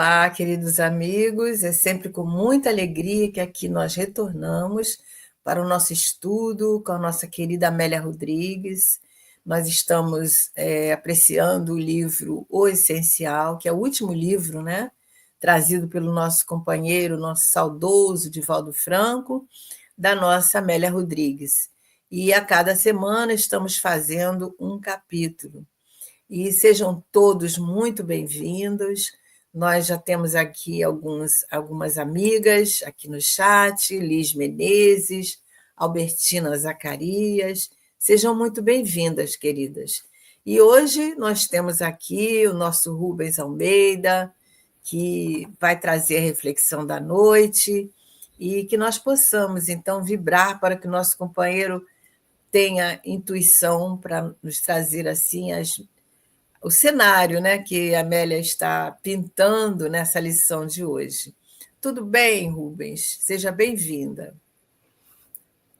Olá, queridos amigos. É sempre com muita alegria que aqui nós retornamos para o nosso estudo com a nossa querida Amélia Rodrigues. Nós estamos apreciando o livro O Essencial, que é o último livro, né? Trazido pelo nosso companheiro, nosso saudoso Divaldo Franco, da nossa Amélia Rodrigues. E a cada semana estamos fazendo um capítulo. E sejam todos muito bem-vindos. Nós já temos aqui algumas amigas aqui no chat, Liz Menezes, Albertina Zacarias. Sejam muito bem-vindas, queridas. E hoje nós temos aqui o nosso Rubens Almeida, que vai trazer a reflexão da noite e que nós possamos, então, vibrar para que o nosso companheiro tenha intuição para nos trazer assim o cenário, né, que a Amélia está pintando nessa lição de hoje. Tudo bem, Rubens? Seja bem-vinda.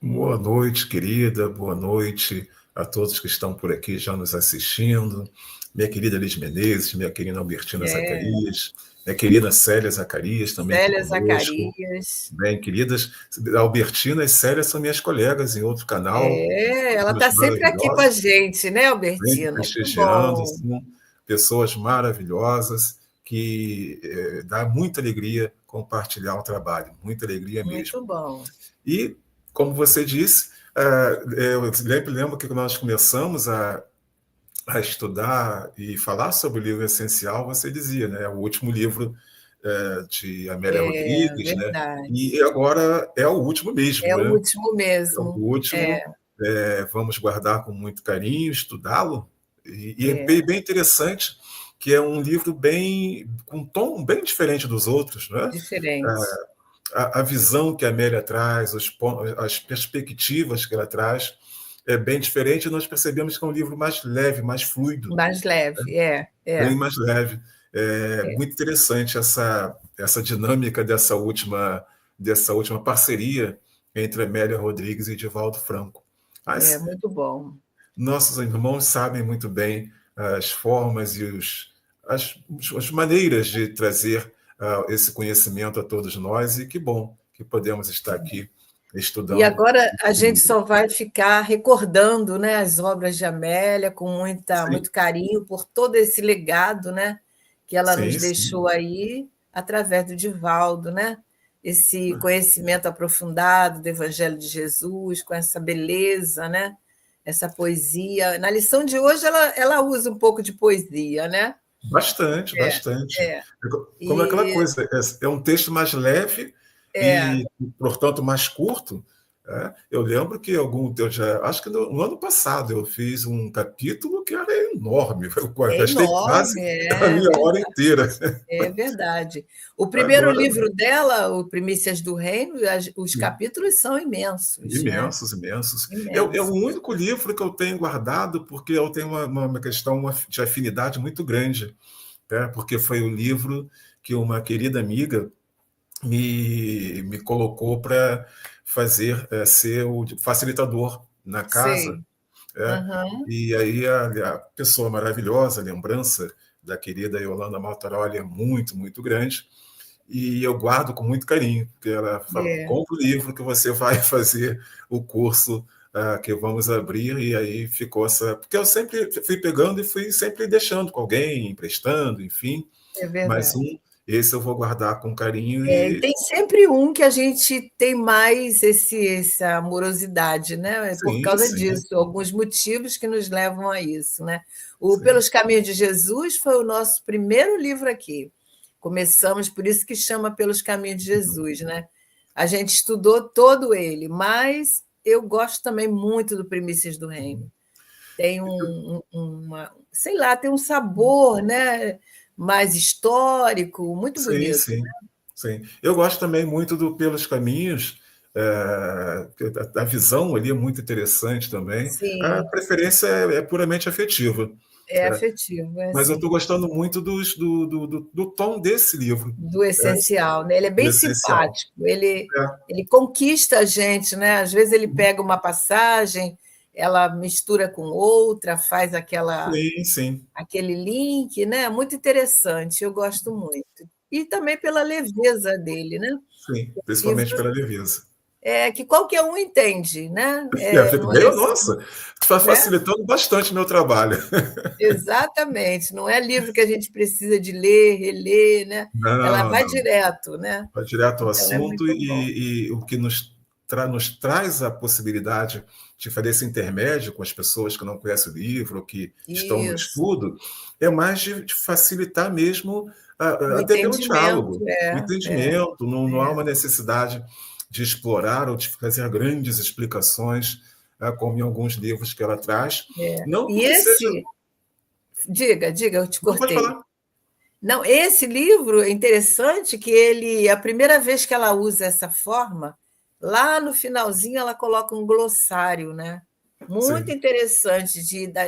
Boa noite, querida. Boa noite a todos que estão por aqui já nos assistindo. Minha querida Liz Menezes, minha querida Albertina Zacarias, minha querida Célia Zacarias também aqui Célia conosco. Zacarias. Bem, queridas, Albertina e Célia são minhas colegas em outro canal. Ela Pessoas está sempre aqui com a maravilhosas, gente, né, sempre Albertina? Que prestigiando, bom. assim, pessoas maravilhosas que dá muita alegria compartilhar o trabalho, muita alegria mesmo. Muito bom. E, como você disse, eu lembro que nós começamos a estudar e falar sobre o livro essencial, você dizia, né? O último livro de Amélia É Rodrigues, né? verdade. E agora é o último É mesmo, o né? último É o mesmo. último, vamos guardar com muito carinho, estudá-lo, e é É, bem interessante que é um livro com um tom bem diferente dos outros, né? diferente. A visão que a Amélia traz, as perspectivas que ela traz, é bem diferente, e nós percebemos que é um livro mais leve, mais fluido, Mais leve, bem mais leve. É é. muito interessante essa dinâmica dessa última parceria entre Amélia Rodrigues e Divaldo Franco. É Mas muito bom. nossos irmãos sabem muito bem as formas e as maneiras de trazer esse conhecimento a todos nós, e que bom que podemos estar aqui E estudando agora a esse gente livro. só vai ficar recordando, né, as obras de Amélia com Sim, muito carinho por todo esse legado, né, que ela nos sim, sim. deixou aí através do Divaldo, né? Esse conhecimento aprofundado do Evangelho de Jesus, com essa beleza, né? Essa poesia. Na lição de hoje ela usa um pouco de poesia, né? Bastante, bastante. É. Como é aquela E coisa, é um texto mais leve é, e, portanto, mais curto. Eu lembro que acho que no ano passado eu fiz um capítulo que era enorme, eu é gastei quase enorme, a minha hora inteira. é verdade. O primeiro Agora, livro dela, o Primícias do Reino, os capítulos são imensos, né? imensos, imensos. É o Imensos. único livro que eu tenho guardado porque eu tenho uma questão de afinidade muito grande, né? Porque foi o livro que uma querida amiga me colocou para ser o facilitador na casa. Sei. É, Aham. e aí a pessoa maravilhosa, a lembrança da querida Yolanda Maltaroli é muito, muito grande, e eu guardo com muito carinho, porque ela fala, É, compra o livro que você vai fazer o curso que vamos abrir, e aí ficou essa... Porque eu sempre fui pegando e fui sempre deixando com alguém, emprestando, enfim, é mas verdade. esse eu vou guardar com carinho É, e e... tem sempre um que a gente tem mais essa amorosidade, né? É por Sim, causa sim, disso, alguns motivos que nos levam a isso, né? O sim. Pelos Caminhos de Jesus foi o nosso primeiro livro aqui. Começamos, por isso que chama Pelos Caminhos de Jesus, né? A gente estudou todo ele, mas eu gosto também muito do Primícias do Reino. Tem sei lá, tem um sabor, né? Mais histórico, muito Sim, bonito. sim, sim. Eu gosto também muito do Pelos Caminhos, a visão ali é muito interessante também. A Sim, preferência é puramente afetiva, é né? afetivo, é Mas eu estou assim, gostando muito do tom desse livro, do é, essencial, né? Ele é do bem essencial. simpático, ele, É, ele conquista a gente, né? Às vezes ele pega uma passagem, ela mistura com outra, faz sim, sim. aquele link, né? Muito interessante, eu gosto muito. e também pela leveza dele, né? Sim, principalmente Livro pela leveza. que qualquer um entende, né? Não é Bem, assim, nossa, está né? facilitando bastante o meu trabalho. Exatamente, não é livro que a gente precisa de ler, reler, né? Ela Não, vai não. direto, né? Vai direto ao Então é assunto muito bom. e o que nos traz a possibilidade de fazer esse intermédio com as pessoas que não conhecem o livro, ou que estão no Isso. estudo, é mais de facilitar mesmo, O até pelo entendimento, diálogo, o entendimento, não há uma necessidade de explorar ou de fazer grandes explicações, como em alguns livros que ela traz, não E porque seja... diga, eu te Não pode cortei. falar. Não, esse livro é interessante que ele, a primeira vez que ela usa essa forma, lá no finalzinho ela coloca um glossário, né? Muito Sim. interessante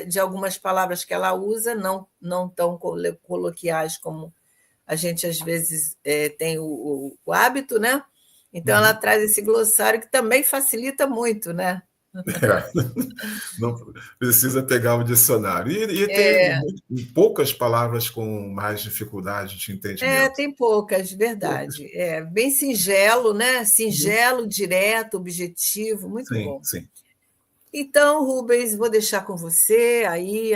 de algumas palavras que ela usa, não tão coloquiais como a gente às vezes tem o hábito, né? Então ela Uhum. traz esse glossário que também facilita muito, né? É. Não precisa pegar o dicionário. E tem poucas palavras com mais dificuldade de entendimento. Tem poucas, Poucas. verdade. É bem singelo, né? Uhum. Singelo, direto, objetivo, muito Sim, bom. sim. Então, Rubens, vou deixar com você aí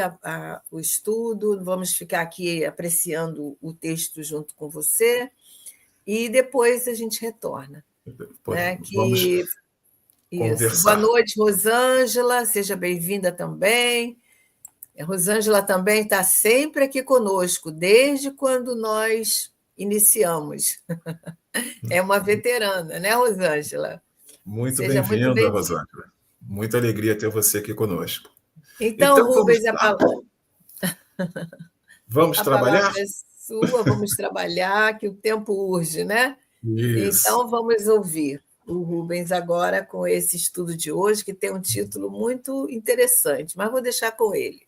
o estudo, vamos ficar aqui apreciando o texto junto com você e depois a gente retorna, né? Vamos Que isso. Boa conversar. noite, Rosângela, seja bem-vinda também. A Rosângela também está sempre aqui conosco, desde quando nós iniciamos. É uma veterana, né, Rosângela? Muito Seja muito bem-vinda, bem-vinda. Rosângela. Muita alegria ter você aqui conosco. Então, Então, vamos Rubens, lá? Vamos a trabalhar? palavra é sua, vamos trabalhar, que o tempo urge, né? Isso. Então, vamos ouvir o Rubens agora com esse estudo de hoje, que tem um título muito interessante, mas vou deixar com ele.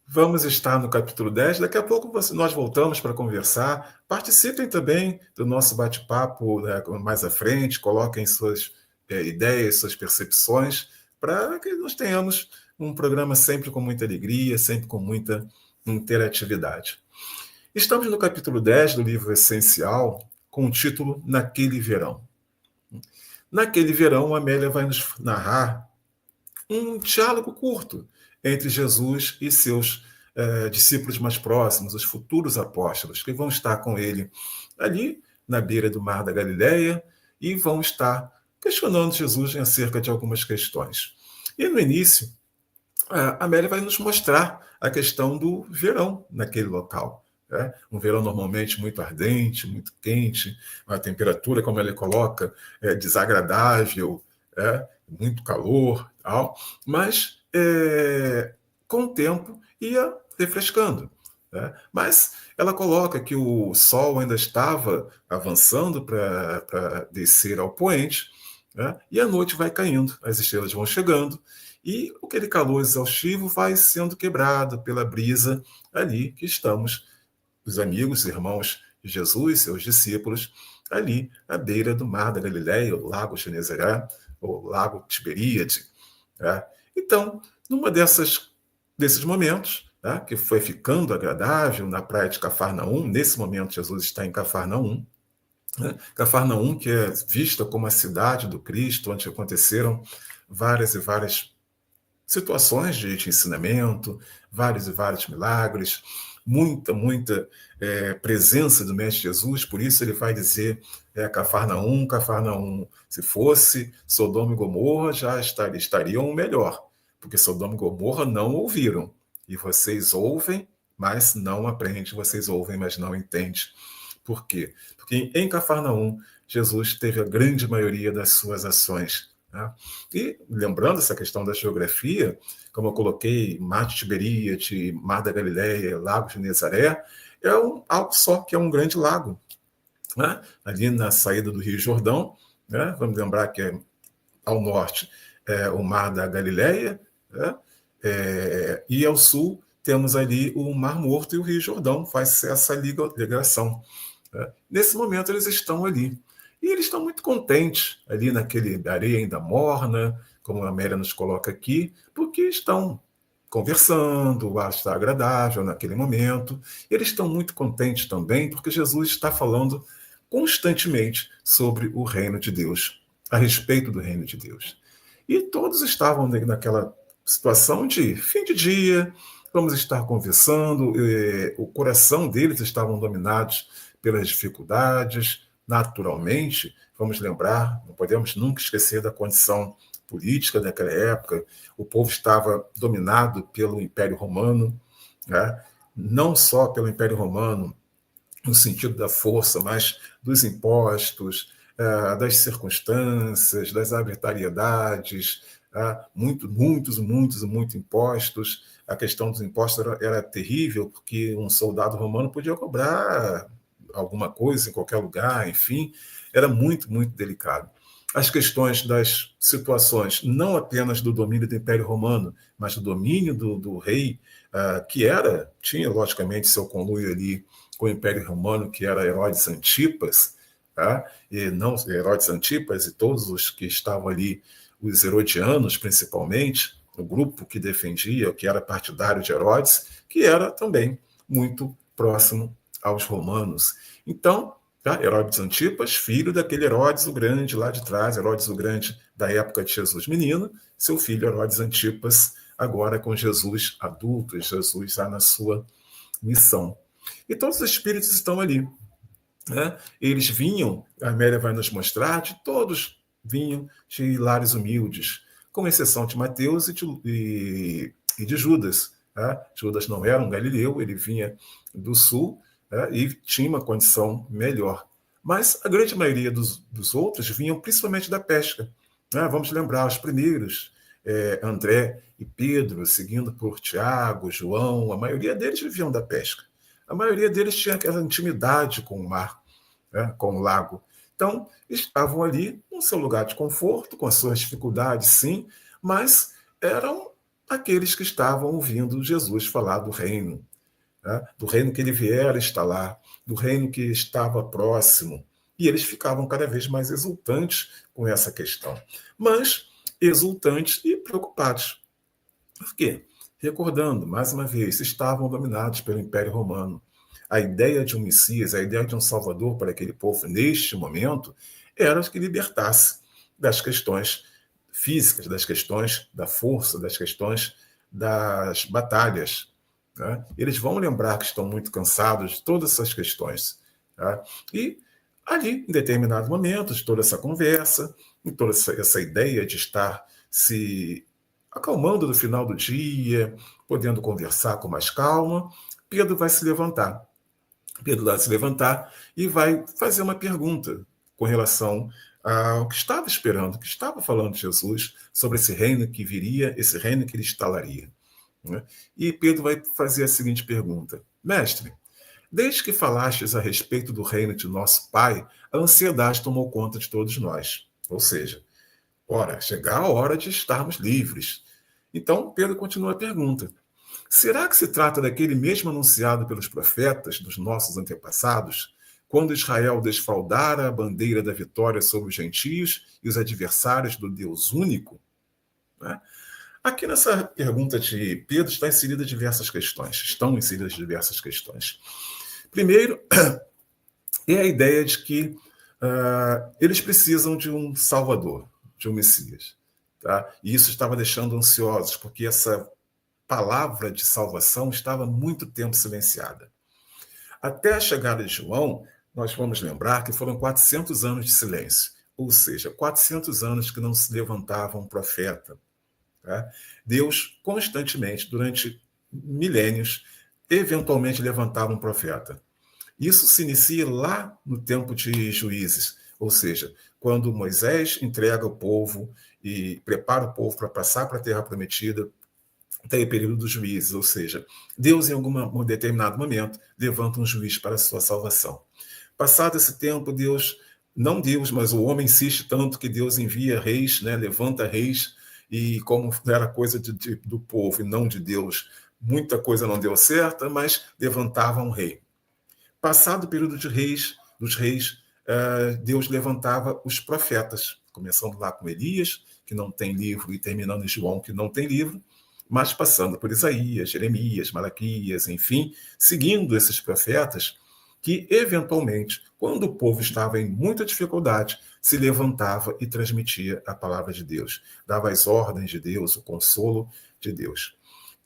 Vamos estar no capítulo 10. Daqui a pouco nós voltamos para conversar. Participem também do nosso bate-papo, né, mais à frente, coloquem suas ideias, suas percepções, para que nós tenhamos um programa sempre com muita alegria, sempre com muita interatividade. Estamos no capítulo 10 do livro Essencial, com o título Naquele Verão. Naquele verão, Amélia vai nos narrar um diálogo curto entre Jesus e seus discípulos mais próximos, os futuros apóstolos, que vão estar com ele ali na beira do mar da Galileia e vão estar questionando Jesus acerca de algumas questões. E no início, a Amélia vai nos mostrar a questão do verão naquele local. Né? Um verão normalmente muito ardente, muito quente, uma temperatura, como ele coloca, desagradável, muito calor, tal, mas com o tempo ia refrescando. Né? Mas ela coloca que o sol ainda estava avançando para descer ao poente, né? E a noite vai caindo, as estrelas vão chegando, e aquele calor exaustivo vai sendo quebrado pela brisa ali que estamos, os amigos, irmãos de Jesus, seus discípulos, ali à beira do mar da Galileia, o lago Genezaré, o lago Tiberíade. Né? Então, desses momentos, né, que foi ficando agradável na praia de Cafarnaum, nesse momento Jesus está em Cafarnaum, né? Cafarnaum, que é vista como a cidade do Cristo, onde aconteceram várias e várias situações de ensinamento, vários e vários milagres, muita presença do Mestre Jesus, por isso ele vai dizer Cafarnaum, Cafarnaum, se fosse Sodoma e Gomorra, já estariam melhor, porque Sodoma e Gomorra não ouviram, e vocês ouvem, mas não aprendem, vocês ouvem, mas não entendem. Por quê? Porque em Cafarnaum, Jesus teve a grande maioria das suas ações. Né? E lembrando essa questão da geografia, como eu coloquei, Mar de Tiberíade, Mar da Galileia, Lago de Genezaré, algo só, que é um grande lago. Né? Ali na saída do Rio Jordão, né? Vamos lembrar que ao norte o Mar da Galileia, né? E ao sul temos ali o Mar Morto e o Rio Jordão, faz essa ligação. Né? Nesse momento eles estão ali. E eles estão muito contentes ali naquele areia ainda morna, como a Amélia nos coloca aqui, porque estão conversando, o ar está agradável naquele momento. Eles estão muito contentes também, porque Jesus está falando constantemente sobre o reino de Deus, a respeito do reino de Deus. E todos estavam naquela situação de fim de dia, vamos estar conversando, o coração deles estavam dominados pelas dificuldades, naturalmente, vamos lembrar, não podemos nunca esquecer da condição política daquela época, o povo estava dominado pelo Império Romano, né? Não só pelo Império Romano, no sentido da força, mas dos impostos, das circunstâncias, das arbitrariedades, muitos impostos. A questão dos impostos era terrível, porque um soldado romano podia cobrar alguma coisa em qualquer lugar, enfim, era muito delicado. As questões das situações, não apenas do domínio do Império Romano, mas do domínio do rei, que tinha logicamente seu conluio ali com o Império Romano, que era Herodes Antipas, tá? E não Herodes Antipas e todos os que estavam ali, os herodianos principalmente, o grupo que defendia, que era partidário de Herodes, que era também muito próximo aos romanos. Então, Herodes Antipas, filho daquele Herodes o Grande lá de trás, Herodes o Grande da época de Jesus menino, seu filho Herodes Antipas, agora com Jesus adulto, Jesus já na sua missão. E todos os espíritos estão ali. Né? Eles vinham, a Amélia vai nos mostrar, todos vinham de lares humildes, com exceção de Mateus e de Judas. Tá? Judas não era um galileu, ele vinha do sul, e tinha uma condição melhor. Mas a grande maioria dos outros vinham principalmente da pesca. Vamos lembrar os primeiros, André e Pedro, seguindo por Tiago, João, a maioria deles viviam da pesca. A maioria deles tinha aquela intimidade com o mar, com o lago. Então, estavam ali no seu lugar de conforto, com as suas dificuldades, sim, mas eram aqueles que estavam ouvindo Jesus falar do reino, do reino que ele viera instalar, do reino que estava próximo. E eles ficavam cada vez mais exultantes com essa questão. Mas exultantes e preocupados. Por quê? Recordando, mais uma vez, estavam dominados pelo Império Romano. A ideia de um Messias, a ideia de um Salvador para aquele povo, neste momento, era que libertasse das questões físicas, das questões da força, das questões das batalhas. Né? Eles vão lembrar que estão muito cansados de todas essas questões. Tá? E ali, em determinado momento, de toda essa conversa, em toda essa ideia de estar se acalmando no final do dia, podendo conversar com mais calma, Pedro vai se levantar. Pedro vai se levantar e vai fazer uma pergunta com relação ao que estava esperando, que estava falando Jesus sobre esse reino que viria, esse reino que ele instalaria. Né? E Pedro vai fazer a seguinte pergunta: Mestre, desde que falastes a respeito do reino de nosso Pai, a ansiedade tomou conta de todos nós. Ou seja, chegar a hora de estarmos livres. Então, Pedro continua a pergunta: será que se trata daquele mesmo anunciado pelos profetas dos nossos antepassados, quando Israel desfaldara a bandeira da vitória sobre os gentios e os adversários do Deus único? Né? Aqui nessa pergunta de Pedro estão inseridas diversas questões. Primeiro, é a ideia de que eles precisam de um Salvador, de um Messias. Tá? E isso estava deixando ansiosos, porque essa palavra de salvação estava muito tempo silenciada. Até a chegada de João, nós vamos lembrar que foram 400 anos de silêncio, ou seja, 400 anos que não se levantava um profeta. Tá? Deus, constantemente, durante milênios, eventualmente levantava um profeta. Isso se inicia lá no tempo de Juízes, ou seja, quando Moisés entrega o povo e prepara o povo para passar para a Terra Prometida, tem o período dos juízes, ou seja, Deus, em algum determinado momento, levanta um juiz para a sua salvação. Passado esse tempo, não Deus, mas o homem insiste tanto que Deus envia reis, né, levanta reis, e como era coisa do povo e não de Deus, muita coisa não deu certa, mas levantava um rei. Passado o período dos reis, Deus levantava os profetas, começando lá com Elias, que não tem livro, e terminando em João, que não tem livro, mas passando por Isaías, Jeremias, Malaquias, enfim, seguindo esses profetas que, eventualmente, quando o povo estava em muita dificuldade, se levantava e transmitia a palavra de Deus, dava as ordens de Deus, o consolo de Deus.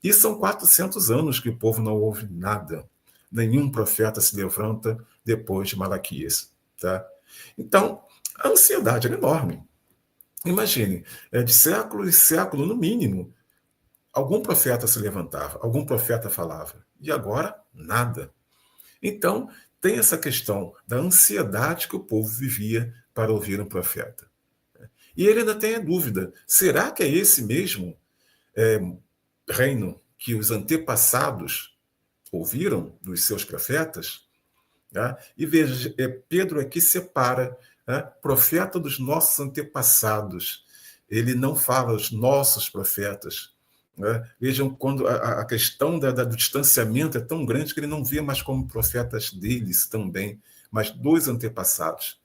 E são 400 anos que o povo não ouve nada. Nenhum profeta se levanta depois de Malaquias. Tá? Então, a ansiedade era enorme. Imagine, de século em século, no mínimo, algum profeta se levantava, algum profeta falava. E agora, nada. Então, tem essa questão da ansiedade que o povo vivia para ouvir um profeta. E ele ainda tem a dúvida: será que é esse mesmo reino que os antepassados ouviram dos seus profetas? Né? E veja, Pedro aqui separa, né, profeta dos nossos antepassados. Ele não fala os nossos profetas. Né? Vejam, quando a questão do distanciamento é tão grande que ele não vê mais como profetas deles também, mas dos antepassados.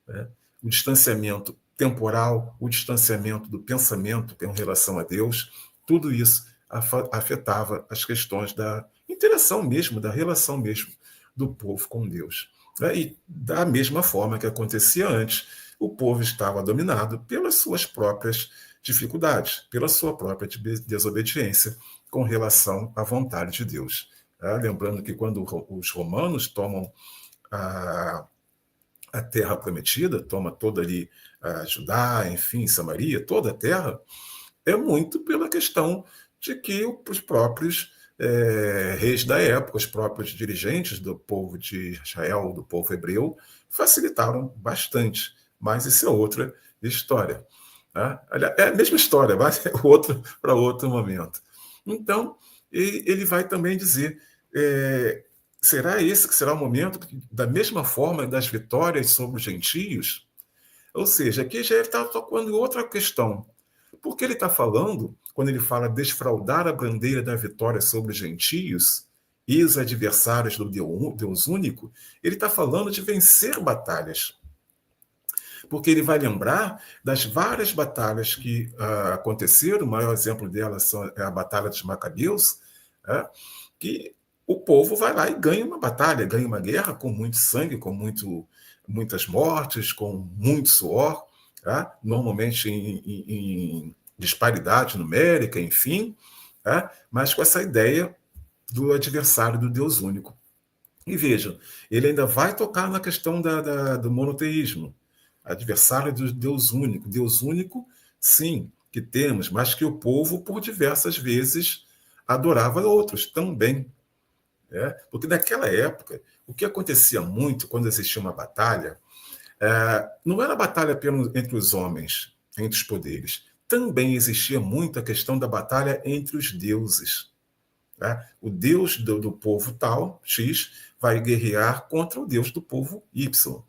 Né? O distanciamento temporal, o distanciamento do pensamento em relação a Deus, tudo isso afetava as questões da interação mesmo, da relação mesmo do povo com Deus. E da mesma forma que acontecia antes, o povo estava dominado pelas suas próprias dificuldades, pela sua própria desobediência com relação à vontade de Deus. Lembrando que quando os romanos tomam a terra prometida, toma toda ali a Judá, enfim, Samaria, toda a terra, é muito pela questão de que os próprios reis da época, os próprios dirigentes do povo de Israel, do povo hebreu, facilitaram bastante. Mas isso é outra história. Tá? É a mesma história, mas é para outro momento. Então, ele vai também dizer, será esse que será o momento, da mesma forma das vitórias sobre os gentios? Ou seja, aqui já ele está tocando em outra questão. Porque ele está falando, quando ele fala desfraldar a bandeira da vitória sobre os gentios e os adversários do Deus único, ele está falando de vencer batalhas. Porque ele vai lembrar das várias batalhas que aconteceram, o maior exemplo delas é a Batalha dos Macabeus, que o povo vai lá e ganha uma batalha, ganha uma guerra com muito sangue, com muitas mortes, com muito suor, normalmente em disparidade numérica, enfim, mas com essa ideia do adversário do Deus único. E vejam, ele ainda vai tocar na questão do monoteísmo, adversário do Deus único, sim, que temos, mas que o povo, por diversas vezes, adorava outros também. Porque naquela época, o que acontecia muito quando existia uma batalha, não era batalha entre os homens, entre os poderes. Também existia muito a questão da batalha entre os deuses. O Deus do povo tal, X, vai guerrear contra o Deus do povo Y.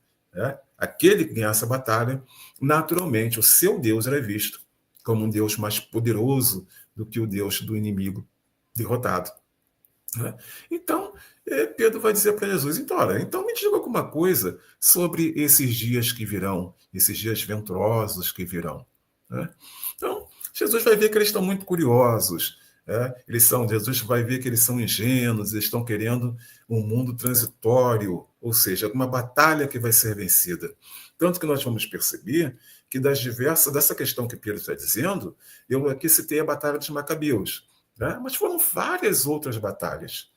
Aquele que ganhasse a batalha, naturalmente, o seu Deus era visto como um Deus mais poderoso do que o Deus do inimigo derrotado. Então, Pedro vai dizer para Jesus, então me diga alguma coisa sobre esses dias que virão, esses dias venturosos que virão. Então, Jesus vai ver que eles estão muito curiosos, Jesus vai ver que eles são ingênuos, eles estão querendo um mundo transitório, ou seja, uma batalha que vai ser vencida. Tanto que nós vamos perceber que dessa questão que Pedro está dizendo, eu aqui citei a Batalha dos Macabeus, mas foram várias outras batalhas,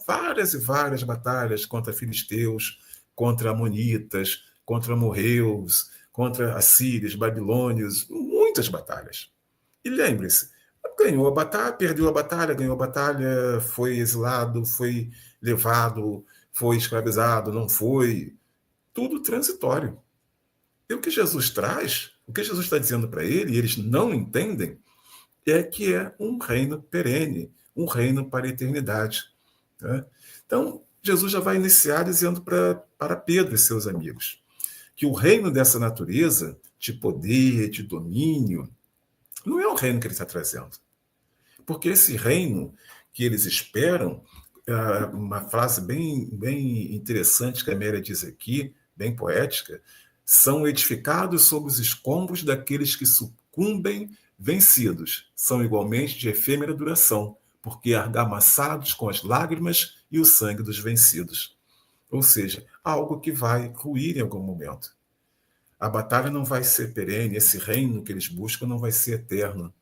várias e várias batalhas contra filisteus, contra amonitas, contra amorreus, contra assírios, babilônios, muitas batalhas. E lembre-se, ganhou a batalha, perdeu a batalha, ganhou a batalha, foi exilado, foi levado, foi escravizado, não foi, tudo transitório. E o que Jesus traz, o que Jesus está dizendo para ele, e eles não entendem, é que é um reino perene, um reino para a eternidade. Então, Jesus já vai iniciar dizendo para Pedro e seus amigos que o reino dessa natureza, de poder, de domínio, não é o reino que ele está trazendo. Porque esse reino que eles esperam, uma frase bem, bem interessante que a Amélia diz aqui, bem poética, são edificados sobre os escombros daqueles que sucumbem Vencidos são igualmente de efêmera duração, porque argamassados com as lágrimas e o sangue dos vencidos. Ou seja, algo que vai ruir em algum momento. A batalha não vai ser perene, esse reino que eles buscam não vai ser eterno.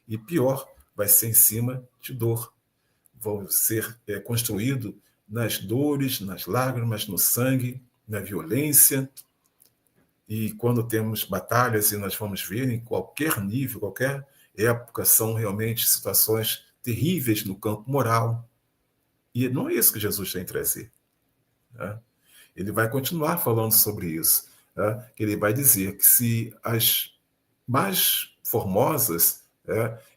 E pior, vai ser em cima de dor. Vão ser construído nas dores, nas lágrimas, no sangue, na violência. E quando temos batalhas, e nós vamos ver em qualquer nível, qualquer época, são realmente situações terríveis no campo moral. E não é isso que Jesus tem a trazer. Né? Ele vai continuar falando sobre isso. Né? Ele vai dizer que se as mais formosas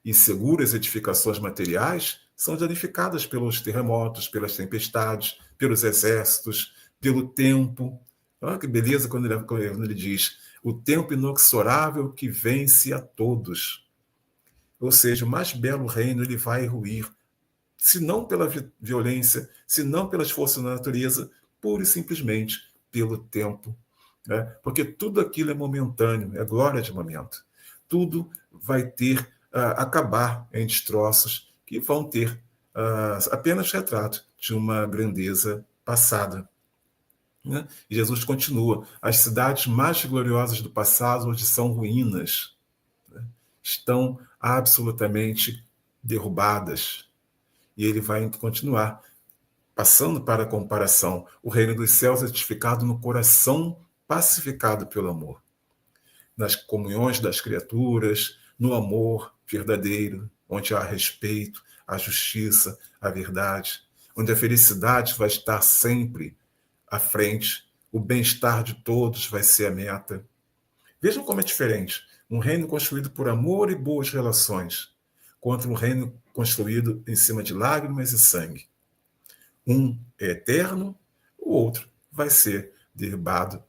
e seguras edificações materiais são danificadas pelos terremotos, pelas tempestades, pelos exércitos, pelo tempo. Olha que beleza quando ele diz o tempo inexorável que vence a todos. Ou seja, o mais belo reino ele vai ruir, se não pela violência, se não pelas forças da natureza, pura e simplesmente pelo tempo. Né? Porque tudo aquilo é momentâneo, é glória de momento. Tudo vai ter, acabar em destroços que vão ter apenas retrato de uma grandeza passada. Né? E Jesus continua, as cidades mais gloriosas do passado hoje são ruínas, né? Estão absolutamente derrubadas. E ele vai continuar, passando para a comparação. O reino dos céus é edificado no coração pacificado pelo amor, nas comunhões das criaturas, no amor verdadeiro, onde há respeito, a justiça, a verdade, onde a felicidade vai estar sempre à frente, o bem-estar de todos vai ser a meta. Vejam como é diferente um reino construído por amor e boas relações, contra um reino construído em cima de lágrimas e sangue. Um é eterno, o outro vai ser derribado,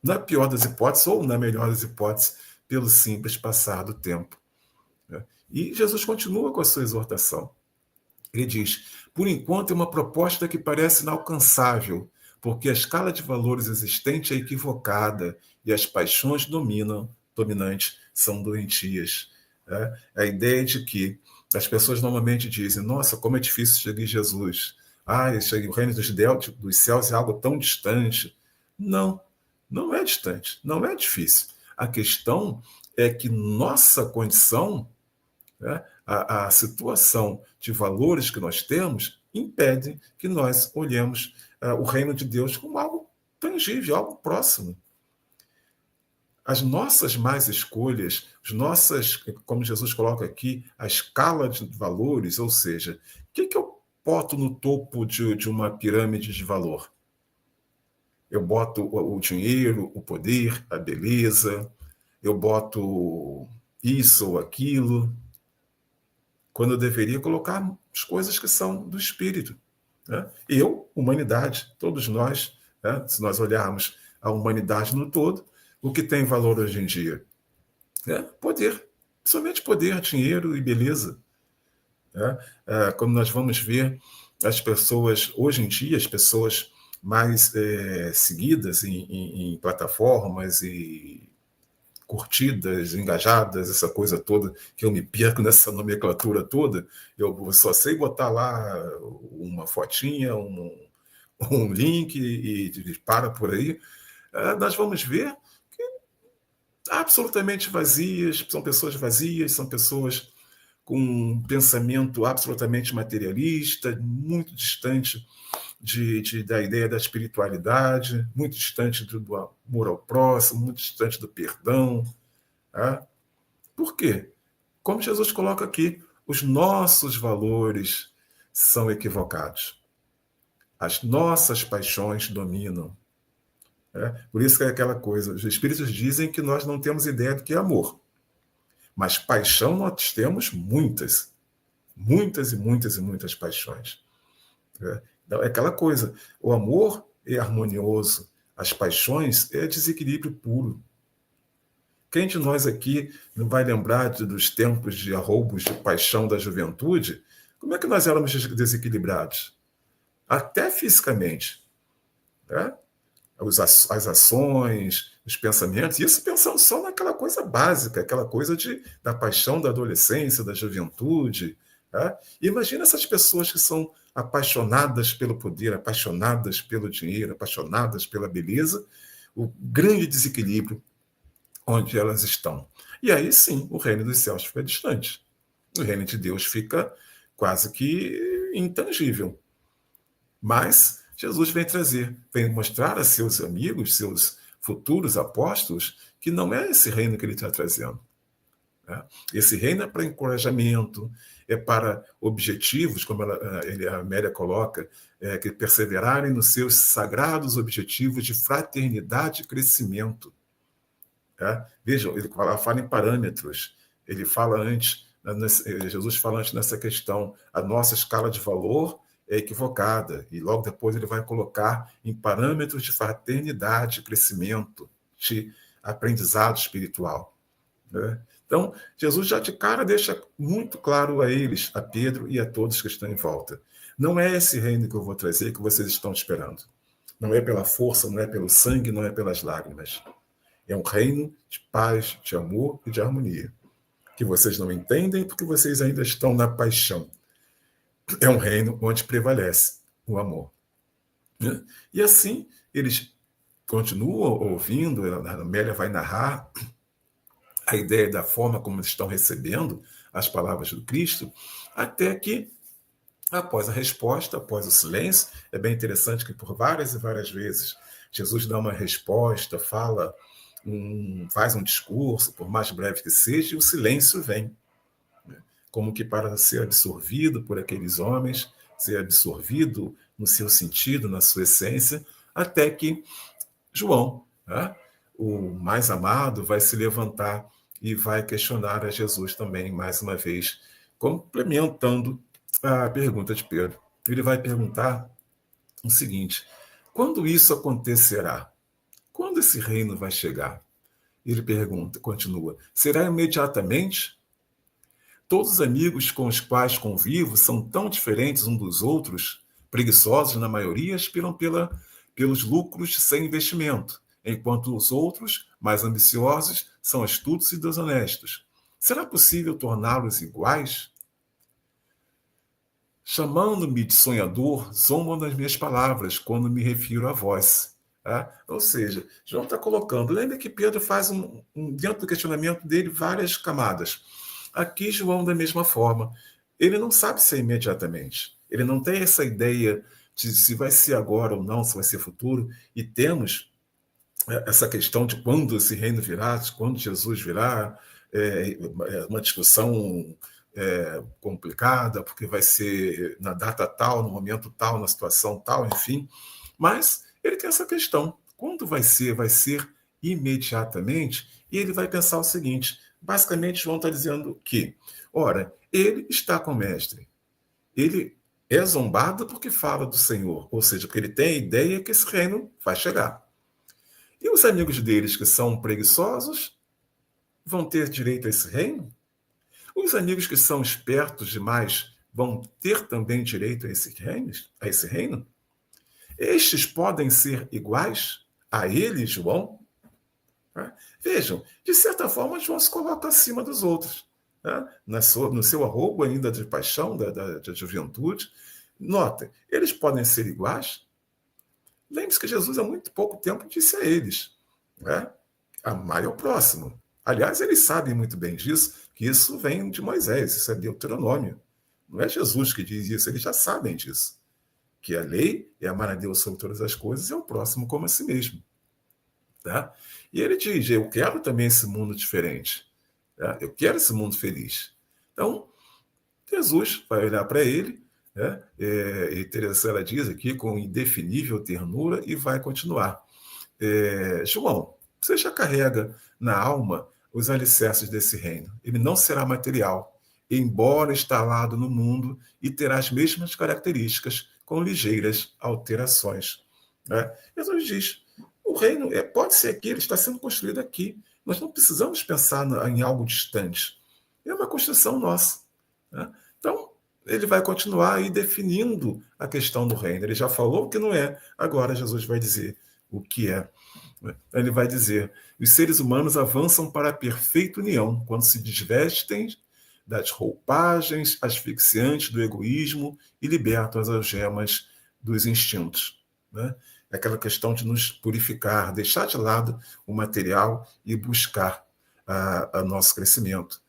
na pior das hipóteses, ou na melhor das hipóteses, pelo simples passar do tempo. E Jesus continua com a sua exortação. Ele diz, por enquanto é uma proposta que parece inalcançável, porque a escala de valores existente é equivocada e as paixões dominantes são doentias. A ideia de que as pessoas normalmente dizem, nossa, como é difícil seguir Jesus. O reino dos céus é algo tão distante. Não, não é distante, não é difícil. A questão é que nossa condição, a situação de valores que nós temos, impede que nós olhemos o reino de Deus como algo tangível, algo próximo. As nossas más escolhas, como Jesus coloca aqui, a escala de valores, ou seja, o que eu boto no topo de uma pirâmide de valor? Eu boto o dinheiro, o poder, a beleza, eu boto isso ou aquilo, quando eu deveria colocar as coisas que são do espírito. Né? Eu, humanidade, todos nós, né? Se nós olharmos a humanidade no todo, o que tem valor hoje em dia? Poder, somente poder, dinheiro e beleza. Quando nós vamos ver as pessoas, hoje em dia, as pessoas mais seguidas em plataformas e curtidas, engajadas, essa coisa toda, que eu me perco nessa nomenclatura toda, eu só sei botar lá uma fotinha, um link e para por aí. Nós vamos ver que absolutamente vazias, são pessoas com um pensamento absolutamente materialista, muito distante da ideia da espiritualidade, muito distante do amor ao próximo, muito distante do perdão. Por quê? Como Jesus coloca aqui, os nossos valores são equivocados. As nossas paixões dominam. Por isso que é aquela coisa, os espíritos dizem que nós não temos ideia do que é amor. Mas paixão nós temos muitas. Muitas e muitas e muitas paixões. Então, é aquela coisa, o amor é harmonioso, as paixões é desequilíbrio puro. Quem de nós aqui não vai lembrar dos tempos de arroubos de paixão da juventude? Como é que nós éramos desequilibrados? Até fisicamente. as ações, os pensamentos, e isso pensando só naquela coisa básica, aquela coisa da paixão da adolescência, da juventude. Tá? Imagina essas pessoas que são apaixonadas pelo poder, apaixonadas pelo dinheiro, apaixonadas pela beleza, o grande desequilíbrio onde elas estão. E aí sim, o reino dos céus fica distante. O reino de Deus fica quase que intangível. Mas Jesus vem mostrar a seus amigos, seus futuros apóstolos, que não é esse reino que ele está trazendo. Né? Esse reino é para encorajamento, é para objetivos, como a Amélia coloca, que perseverarem nos seus sagrados objetivos de fraternidade e crescimento. Tá? Vejam, ele fala em parâmetros, ele fala antes, Jesus fala antes nessa questão, a nossa escala de valor é equivocada, e logo depois ele vai colocar em parâmetros de fraternidade, crescimento, de aprendizado espiritual. Né? Então, Jesus já de cara deixa muito claro a eles, a Pedro e a todos que estão em volta. Não é esse reino que eu vou trazer que vocês estão esperando. Não é pela força, não é pelo sangue, não é pelas lágrimas. É um reino de paz, de amor e de harmonia, que vocês não entendem porque vocês ainda estão na paixão. É um reino onde prevalece o amor. Né? E assim, eles continuam ouvindo, a Amélia vai narrar a ideia da forma como eles estão recebendo as palavras do Cristo, até que, após a resposta, após o silêncio, é bem interessante que por várias e várias vezes Jesus dá uma resposta, faz um discurso, por mais breve que seja, e o silêncio vem, como que para ser absorvido por aqueles homens, ser absorvido no seu sentido, na sua essência, até que João, né, o mais amado, vai se levantar e vai questionar a Jesus também, mais uma vez, complementando a pergunta de Pedro. Ele vai perguntar o seguinte: quando isso acontecerá? Quando esse reino vai chegar? Ele continua, será imediatamente? Todos os amigos com os quais convivo são tão diferentes uns dos outros, preguiçosos na maioria, aspiram pelos lucros sem investimento, enquanto os outros, mais ambiciosos, são astutos e desonestos. Será possível torná-los iguais? Chamando-me de sonhador, zombam das minhas palavras quando me refiro a vós. Tá? Ou seja, João está colocando. Lembra que Pedro faz, dentro do questionamento dele, várias camadas. Aqui, João, da mesma forma, ele não sabe se é imediatamente. Ele não tem essa ideia de se vai ser agora ou não, se vai ser futuro. E temos essa questão de quando esse reino virá, quando Jesus virá, uma discussão complicada, porque vai ser na data tal, no momento tal, na situação tal, enfim. Mas ele tem essa questão. Quando vai ser? Vai ser imediatamente? E ele vai pensar o seguinte: basicamente, João está dizendo que, ora, ele está com o mestre. Ele é zombado porque fala do Senhor, ou seja, porque ele tem a ideia que esse reino vai chegar. E os amigos deles que são preguiçosos vão ter direito a esse reino? Os amigos que são espertos demais vão ter também direito a esse reino? Estes podem ser iguais a ele, João? Vejam, de certa forma, João se coloca acima dos outros. No seu arrobo ainda de paixão, da juventude. Nota, eles podem ser iguais? Lembre-se que Jesus, há muito pouco tempo, disse a eles, amai ao próximo. Aliás, eles sabem muito bem disso, que isso vem de Moisés, isso é Deuteronômio. Não é Jesus que diz isso, eles já sabem disso. Que a lei é amar a Deus sobre todas as coisas e ao próximo como a si mesmo. Tá? E ele diz, eu quero também esse mundo diferente. Tá? Eu quero esse mundo feliz. Então, Jesus vai olhar para ele, né? E Teresa diz aqui, com indefinível ternura, e vai continuar. João, você já carrega na alma os alicerces desse reino. Ele não será material, embora instalado no mundo, e terá as mesmas características, com ligeiras alterações. Né? Jesus diz, o reino pode ser aqui, ele está sendo construído aqui. Nós não precisamos pensar em algo distante. É uma construção nossa. Né? Então, ele vai continuar aí definindo a questão do reino. Ele já falou que não é. Agora, Jesus vai dizer o que é. Ele vai dizer: os seres humanos avançam para a perfeita união quando se desvestem das roupagens asfixiantes do egoísmo e libertam as algemas dos instintos. Né? É aquela questão de nos purificar, deixar de lado o material e buscar a nosso crescimento,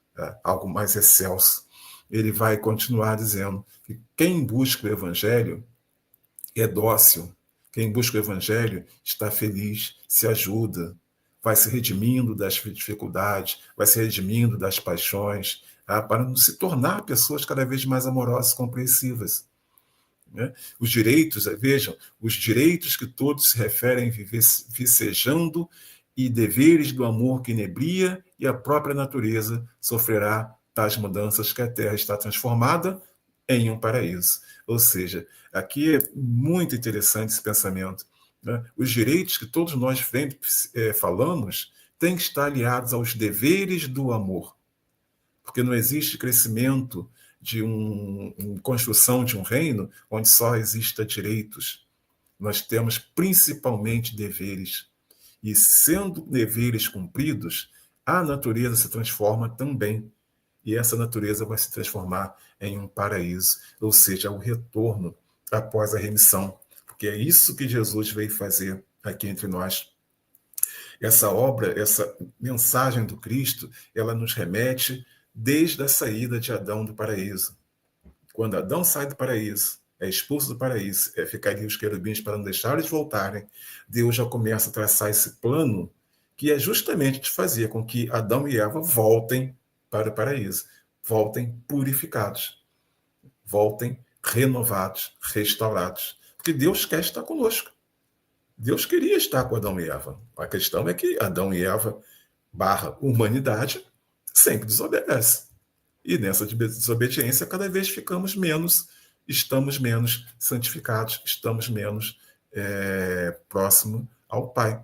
algo mais excelso. Ele vai continuar dizendo que quem busca o evangelho é dócil. Quem busca o evangelho está feliz, se ajuda, vai se redimindo das dificuldades, vai se redimindo das paixões, para se tornar pessoas cada vez mais amorosas e compreensivas. Né? Os direitos, vejam, os direitos que todos se referem vicejando e deveres do amor que inebria, e a própria natureza sofrerá tais mudanças que a Terra está transformada em um paraíso. Ou seja, aqui é muito interessante esse pensamento. Né? Os direitos que todos nós falamos têm que estar aliados aos deveres do amor, porque não existe crescimento de construção de um reino onde só exista direitos. Nós temos principalmente deveres. E sendo deveres cumpridos, a natureza se transforma também. E essa natureza vai se transformar em um paraíso, ou seja, o retorno após a remissão. Porque é isso que Jesus veio fazer aqui entre nós. Essa obra, essa mensagem do Cristo, ela nos remete desde a saída de Adão do paraíso. Quando Adão sai do paraíso, é expulso do paraíso, ficaria os querubins para não deixar eles voltarem, Deus já começa a traçar esse plano que é justamente de fazer com que Adão e Eva voltem para o paraíso, voltem purificados, voltem renovados, restaurados. Porque Deus quer estar conosco. Deus queria estar com Adão e Eva. A questão é que Adão e Eva, humanidade, sempre desobedece. E nessa desobediência, cada vez estamos menos santificados, estamos menos próximo ao Pai.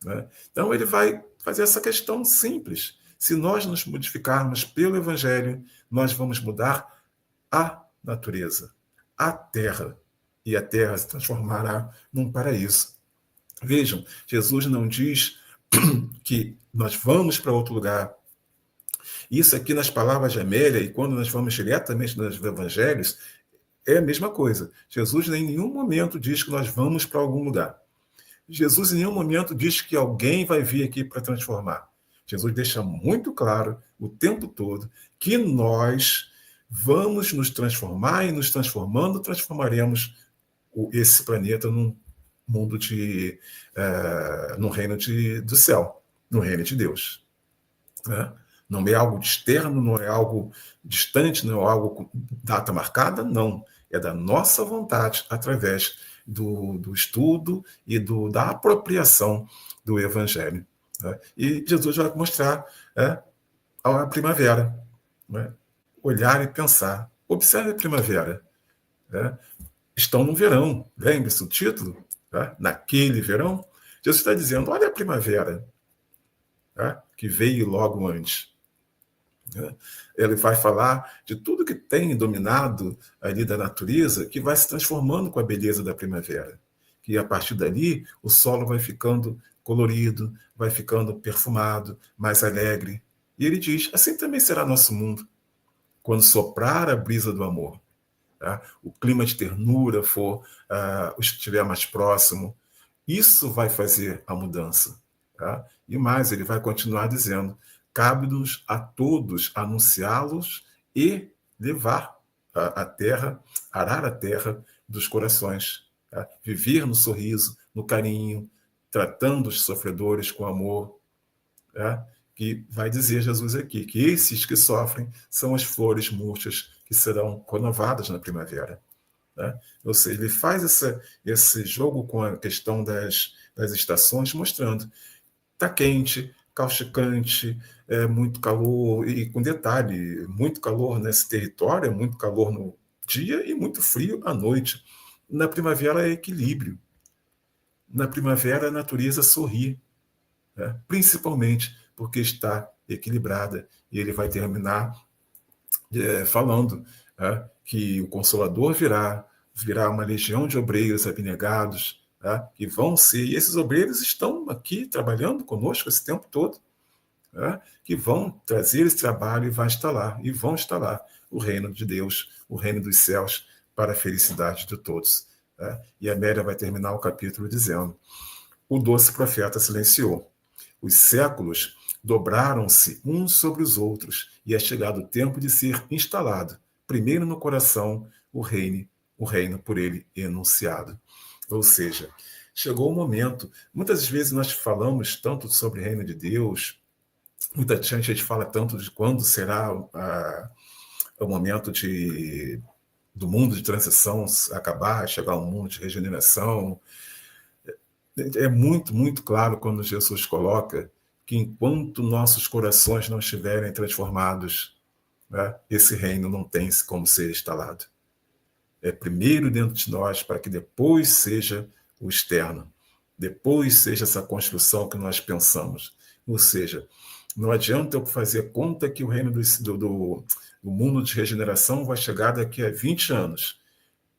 Né? Então, ele vai fazer essa questão simples. Se nós nos modificarmos pelo Evangelho, nós vamos mudar a natureza, a terra, e a terra se transformará num paraíso. Vejam, Jesus não diz que nós vamos para outro lugar. Isso aqui nas palavras de Amélia, e quando nós vamos diretamente nos evangelhos, é a mesma coisa. Jesus em nenhum momento diz que nós vamos para algum lugar. Jesus em nenhum momento diz que alguém vai vir aqui para transformar. Jesus deixa muito claro o tempo todo que nós vamos nos transformar, e nos transformando, transformaremos esse planeta num mundo no reino do céu, no reino de Deus. Né? Não é algo externo, não é algo distante, não é algo com data marcada, não. É da nossa vontade, através do estudo e da apropriação do Evangelho. Né? E Jesus vai mostrar a primavera. Né? Olhar e pensar. Observe a primavera. Né? Estão no verão. Lembre-se o título? Tá? Naquele verão. Jesus está dizendo, olha a primavera, tá? Que veio logo antes. Ele vai falar de tudo que tem dominado ali da natureza, que vai se transformando com a beleza da primavera. Que a partir dali o solo vai ficando colorido, vai ficando perfumado, mais alegre. E ele diz, assim também será nosso mundo, quando soprar a brisa do amor. Tá? O clima de ternura estiver mais próximo, isso vai fazer a mudança. Tá? E mais, ele vai continuar dizendo, cabe-nos a todos anunciá-los e levar a terra, arar a terra dos corações. Tá? Viver no sorriso, no carinho, tratando os sofredores com amor. Tá? Que vai dizer Jesus aqui, que esses que sofrem são as flores murchas que serão renovadas na primavera. Né? Ou seja, ele faz esse jogo com a questão das estações, mostrando está quente, causticante, muito calor, e com detalhe, muito calor nesse território, muito calor no dia e muito frio à noite. Na primavera é equilíbrio. Na primavera a natureza sorri, né? Principalmente porque está equilibrada. E ele vai terminar falando que o Consolador virá uma legião de obreiros abnegados, tá? Que vão ser, e esses obreiros estão aqui trabalhando conosco esse tempo todo, tá? Que vão trazer esse trabalho e vão instalar o reino de Deus, o reino dos céus, para a felicidade de todos. Tá? E a Amélia vai terminar o capítulo dizendo: o doce profeta silenciou. Os séculos dobraram-se uns sobre os outros, e é chegado o tempo de ser instalado, primeiro no coração, o reino por ele enunciado. Ou seja, chegou o momento. Muitas vezes nós falamos tanto sobre o reino de Deus, muita gente fala tanto de quando será o momento do mundo de transição acabar, chegar ao mundo de regeneração. É muito, muito claro quando Jesus coloca que enquanto nossos corações não estiverem transformados, né, esse reino não tem como ser instalado. É primeiro dentro de nós, para que depois seja o externo, depois seja essa construção que nós pensamos. Ou seja, não adianta eu fazer conta que o reino do mundo de regeneração vai chegar daqui a 20 anos,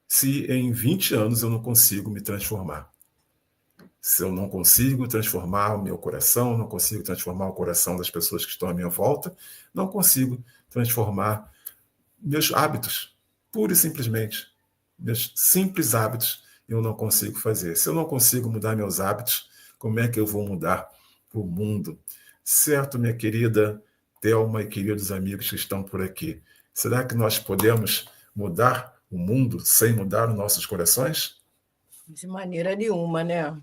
se em 20 anos eu não consigo me transformar. Se eu não consigo transformar o meu coração, não consigo transformar o coração das pessoas que estão à minha volta, não consigo transformar meus hábitos, pura e simplesmente. Meus simples hábitos eu não consigo fazer. Se eu não consigo mudar meus hábitos, como é que eu vou mudar o mundo? Certo, minha querida Thelma e queridos amigos que estão por aqui. Será que nós podemos mudar o mundo sem mudar os nossos corações? De maneira nenhuma, né?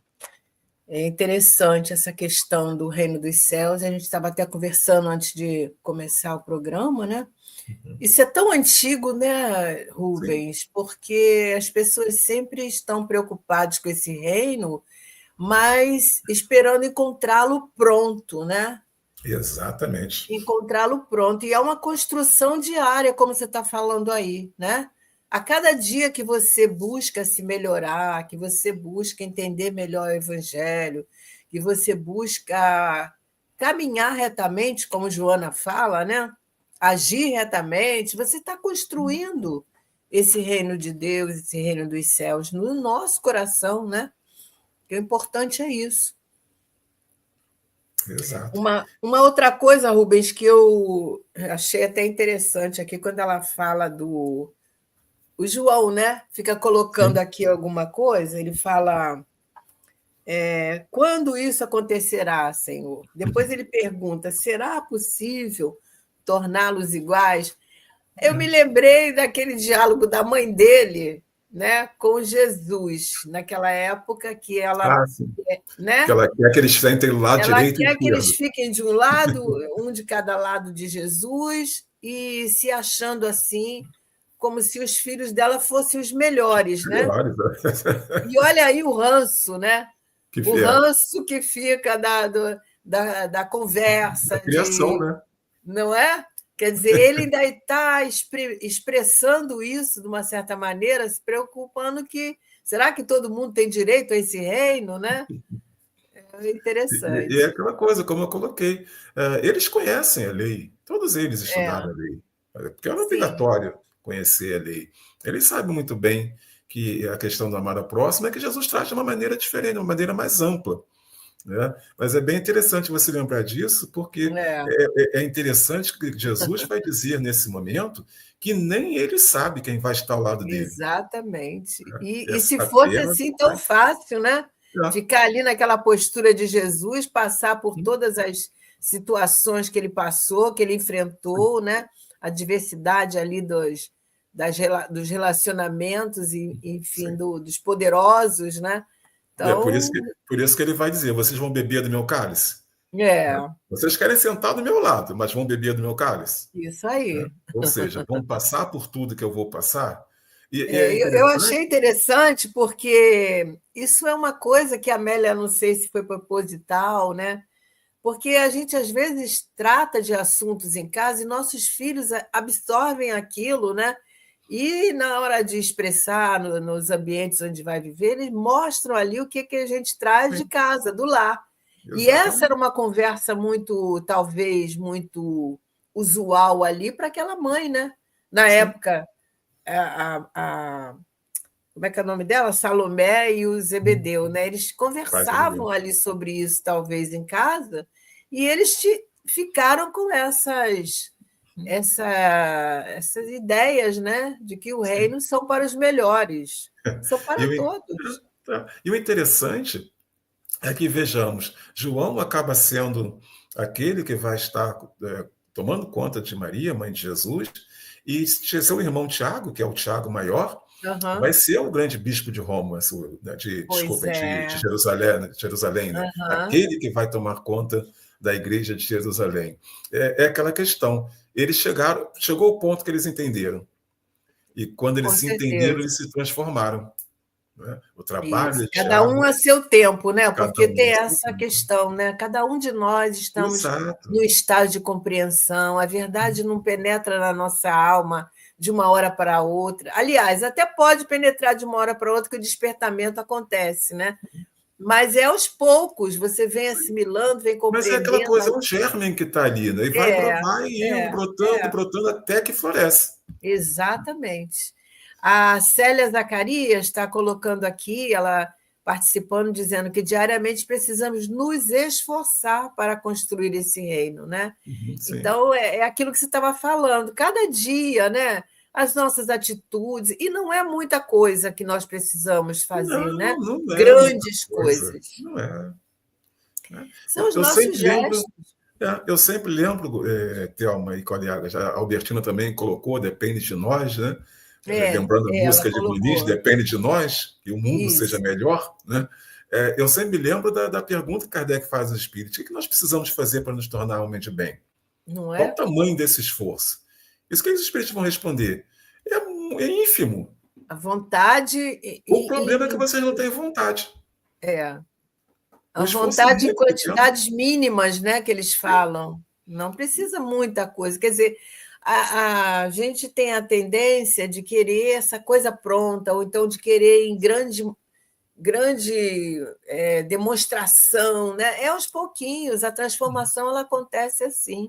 É interessante essa questão do reino dos céus. A gente estava até conversando antes de começar o programa, né? Isso é tão antigo, né, Sim, Rubens? Porque as pessoas sempre estão preocupadas com esse reino, mas esperando encontrá-lo pronto, né? exatamente. Encontrá-lo pronto. E é uma construção diária, como você está falando aí, né? A cada dia que você busca se melhorar, que você busca entender melhor o Evangelho, que você busca caminhar retamente, como Joana fala, né? Agir retamente, você está construindo esse reino de Deus, esse reino dos céus no nosso coração, né? O importante é isso. Exato. Uma outra coisa, Rubens, que eu achei até interessante aqui, quando ela fala do. O João, né? Fica colocando Sim. aqui alguma coisa, ele fala: quando isso acontecerá, Senhor? Depois ele pergunta: será possível torná-los iguais? Eu me lembrei daquele diálogo da mãe dele, né, com Jesus, naquela época que ela, Ah, sim. Que né, ela quer que eles sentem do lado ela direito e quer que eles esquerdo. fiquem de um lado, um de cada lado de Jesus, e se achando assim, como se os filhos dela fossem os melhores, né? Melhores, né? E olha aí o ranço, né? Que O é ranço que fica da a conversa, criação, né? não é? Quer dizer, ele ainda está expressando isso de uma certa maneira, se preocupando que será que todo mundo tem direito a esse reino, né? É E é interessante. aquela coisa, como eu coloquei, eles conhecem a lei, todos eles estudaram É, a lei, porque era sim, obrigatório conhecer a lei. Eles sabem muito bem que a questão do amar ao próximo é que Jesus traz de uma maneira diferente, de uma maneira mais ampla. Né? Mas é bem interessante você lembrar disso, porque é, é interessante que Jesus vai dizer nesse momento que nem ele sabe quem vai estar ao lado dele. exatamente. Né? E É se fosse apenas assim o tão Pai. fácil, né? É. Ficar ali naquela postura de Jesus, passar por todas as situações que ele passou, que ele enfrentou, né? A diversidade ali dos relacionamentos, e, enfim, Sim. dos poderosos, né? E é Então, por isso que ele vai dizer: vocês vão beber do meu cálice? Né? é, Vocês querem sentar do meu lado, mas vão beber do meu cálice? isso Né? aí. Ou seja, vão passar por tudo que eu vou passar? E é Eu achei interessante. interessante porque isso é uma coisa que a Amélia, não sei se foi proposital, né? Porque a gente às vezes trata de assuntos em casa e nossos filhos absorvem aquilo, né? E na hora de expressar nos ambientes onde vai viver, eles mostram ali o que, que a gente traz de Sim, casa, do lar. E essa era exatamente. uma conversa muito, talvez, muito usual ali para aquela mãe, né? Na Sim, época, a, a, como é que é o nome dela? Salomé e o Zebedeu, né? Eles Quase conversavam ninguém. ali sobre isso, talvez, em casa, e eles ficaram com essas ideias, né? De que o Sim. reino são para os melhores, são E para todos. e o interessante é que, vejamos, João acaba sendo aquele que vai estar tomando conta de Maria, mãe de Jesus, e seu irmão Tiago, que é o Tiago maior, vai Aham. ser o grande bispo de Roma, Pois desculpa, de é. Jerusalém, né? Aham. Aquele que vai tomar conta da igreja de Jerusalém. É aquela questão. Eles chegou o ponto que eles entenderam. E quando eles Com se entenderam, certeza. eles se transformaram. Né? O trabalho Isso. de Cada um Tiago, a seu tempo, né? cada Porque um tem a seu essa tempo. questão, né? Cada um de nós estamos Exato. no estágio de compreensão, a verdade não penetra na nossa alma de uma hora para outra. Aliás, até pode penetrar de uma hora para outra que o despertamento acontece, né? Mas é aos poucos, você vem assimilando, vem Mas é aquela compreendendo. coisa, é um germe que está ali, né? E É, vai indo, é, brotando, brotando, até que floresce. exatamente. A Célia Zacarias está colocando aqui, ela participando, dizendo que diariamente precisamos nos esforçar para construir esse reino, né? Uhum, sim. Então, é aquilo que você estava falando, cada dia, né? As nossas atitudes, e não é muita coisa que nós precisamos fazer, né? Não, não é muita Grandes coisa. coisas. Não é. Né? São os Eu nossos sempre lembro, gestos. Thelma e colega, já a Albertina também colocou, depende de nós, né? Lembrando a Ela música de Muniz, colocou. depende de nós, que o mundo seja Isso, melhor, né? Eu sempre me lembro da pergunta que Kardec faz ao Espírito: o que nós precisamos fazer para nos tornar homem de bem? não Qual o é? tamanho desse esforço? Isso que os Espíritos vão responder. É ínfimo. A vontade O problema é que e vocês não têm vontade. é, O a esforço é vontade em muito pequeno. quantidades mínimas, né, que eles falam. Não precisa muita coisa. Quer dizer, a gente tem a tendência de querer essa coisa pronta, ou então de querer em grande demonstração, né? É aos pouquinhos, a transformação ela acontece assim,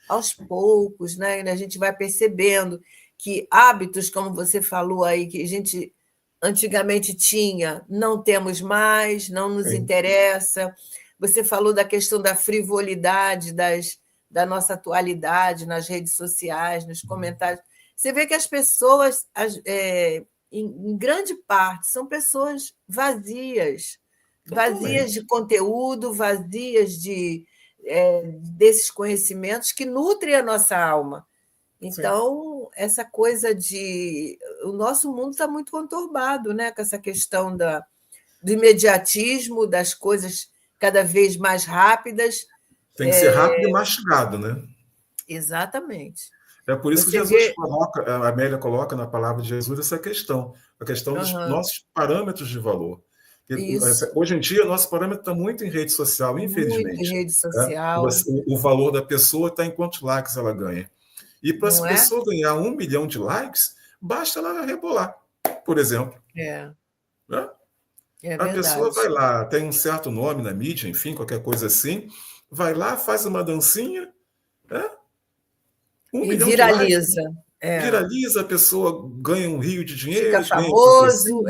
aos poucos, né? E a gente vai percebendo que hábitos, como você falou aí, que a gente antigamente tinha, não temos mais, não nos Sim. interessa. Você falou da questão da frivolidade da nossa atualidade nas redes sociais, nos comentários. Você vê que as pessoas, em grande parte, são pessoas vazias, vazias Totalmente. de conteúdo, vazias desses conhecimentos que nutrem a nossa alma. Sim. Então, essa coisa de. O nosso mundo está muito conturbado, né? Com essa questão do imediatismo, das coisas cada vez mais rápidas. Tem que ser rápido e mastigado, né? Exatamente. É por isso que Você Jesus vê. coloca, a Amélia coloca na palavra de Jesus essa questão, a questão dos Aham, nossos parâmetros de valor. isso, Hoje em dia, nosso parâmetro está muito em rede social, muito em infelizmente. rede Né? social, O valor da pessoa está em quantos likes ela ganha. E para essa não é? pessoa ganhar 1 milhão de likes, basta ela rebolar, por exemplo. É, Né? é A pessoa vai verdade. lá, tem um certo nome na mídia, enfim, qualquer coisa assim, vai lá, faz uma dancinha, né? um E milhão de likes, viraliza. É. viraliza, a pessoa ganha um rio de Fica dinheiro, ganha famoso, patrocínio.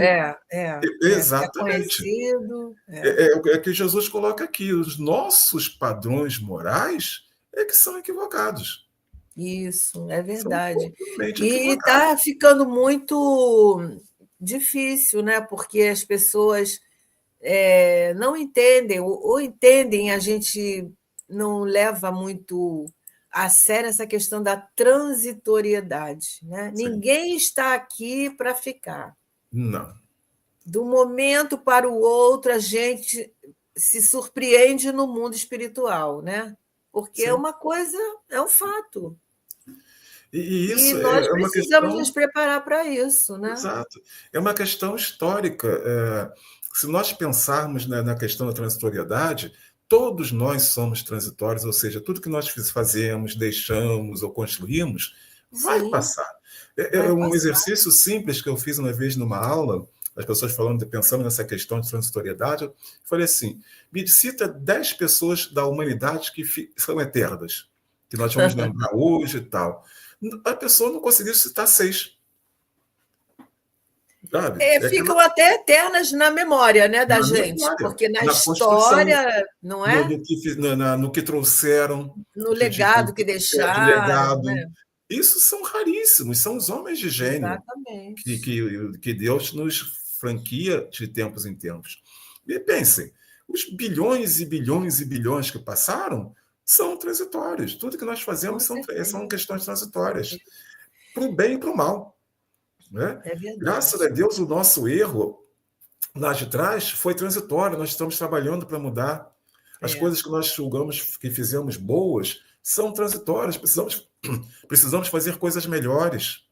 fica Exatamente. conhecido. É que Jesus coloca aqui: os nossos padrões morais é que são equivocados. Isso, é São verdade. totalmente E equivocados. está ficando muito difícil, né? Porque as pessoas não entendem, ou entendem, a gente não leva muito a sério essa questão da transitoriedade, né? Sim. Ninguém está aqui para ficar. Não. De um momento para o outro, a gente se surpreende no mundo espiritual, né? Porque é Sim. uma coisa, é um fato. E E isso nós é uma precisamos nos questão. preparar para isso, né? Exato. É uma questão histórica. Se nós pensarmos na questão da transitoriedade, todos nós somos transitórios, ou seja, tudo que nós fazemos, deixamos ou construímos vai Sim, passar. É vai um passar. exercício simples que eu fiz uma vez numa aula, as pessoas falando, pensando nessa questão de transitoriedade, eu falei assim: me cita 10 pessoas da humanidade que são eternas, que nós vamos lembrar hoje e tal. A pessoa não conseguiu citar 6. sabe? É aquela Ficam até eternas na memória, né, da na gente, memória, porque na na construção, história, não no, é? no que, no que trouxeram No legado que de deixaram, legado. né? Isso são raríssimos, são os homens de gênio Exatamente. que Deus nos franquia de tempos em tempos. E pensem, os bilhões e bilhões e bilhões que passaram são transitórios. Tudo que nós Com fazemos são certeza. questões transitórias, para o bem e para o mal. Né? É Graças a verdade. Deus, o nosso erro lá de trás foi transitório, nós estamos trabalhando para mudar. As É. coisas que nós julgamos que fizemos boas são transitórias, precisamos fazer coisas melhores.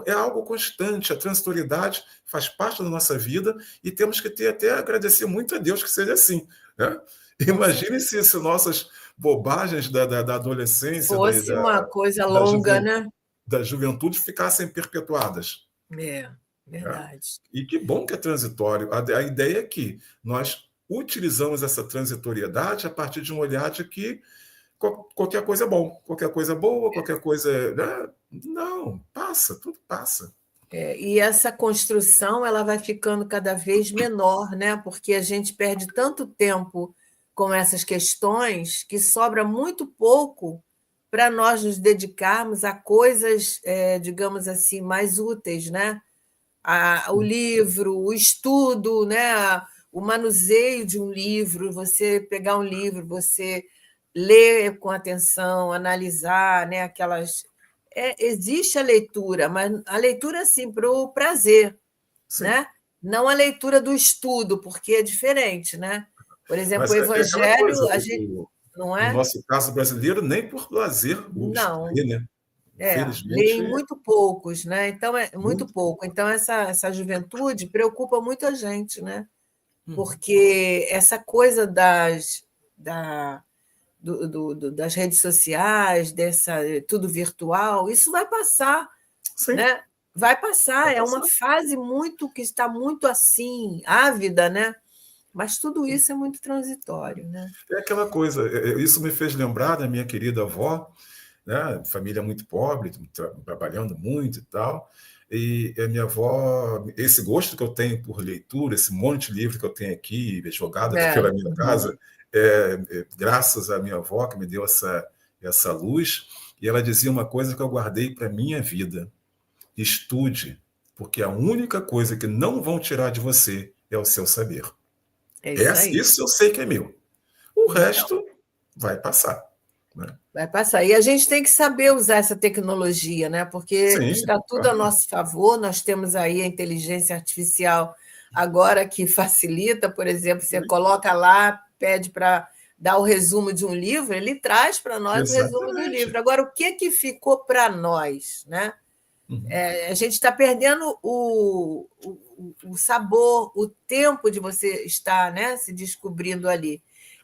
É algo constante, a transitoriedade faz parte da nossa vida e temos que ter até agradecer muito a Deus que seja assim. Né? Com Imagine certeza. se nossas bobagens da adolescência, Fosse uma coisa da, longa, juven, né? da juventude ficassem perpetuadas. É, Né? verdade. E que bom que é transitório. A ideia é que nós utilizamos essa transitoriedade a partir de um olhar de que qualquer coisa é bom, qualquer coisa é boa, qualquer coisa. Né? Não, passa, tudo passa. E essa construção ela vai ficando cada vez menor, né? Porque a gente perde tanto tempo com essas questões que sobra muito pouco para nós nos dedicarmos a coisas, digamos assim, mais úteis, né? O livro, o estudo, né? O manuseio de um livro, você pegar um livro, você ler com atenção, analisar, né? Existe a leitura, mas a leitura assim para o prazer, Sim. né? Não a leitura do estudo, porque é diferente, né? Por exemplo, o Mas é aquela coisa, Evangelho, a gente não no é? nosso caso brasileiro, nem por lazer busca Não, ler, né? leem Infelizmente, muito poucos, né? Então é muito muito. pouco. Então essa juventude preocupa muito a gente, né? Uhum. Porque essa coisa da, das redes sociais, tudo virtual, isso vai passar, Sim, né? Vai passar, vai é uma passar. fase muito que está muito assim, ávida, né? Mas tudo isso é muito transitório, né? É aquela coisa, isso me fez lembrar da minha querida avó, né? Família muito pobre, trabalhando muito e tal. E a minha avó, esse gosto que eu tenho por leitura, esse monte de livro que eu tenho aqui, jogado aqui pela minha Uhum. casa, graças à minha avó que me deu essa luz. E ela dizia uma coisa que eu guardei para a minha vida: estude, porque a única coisa que não vão tirar de você é o seu saber. É isso aí. Isso eu sei que é meu. O Então, resto vai passar. Né? vai passar. E a gente tem que saber usar essa tecnologia, né? Porque Sim, está tudo a claro. nosso favor. Nós temos aí a inteligência artificial agora que facilita, por exemplo, você coloca lá, pede para dar o resumo de um livro, ele traz para nós o resumo do livro. Exatamente. Agora, o que que ficou para nós, né? Uhum. A gente está perdendo o sabor, o tempo de você estar, né, se descobrindo ali.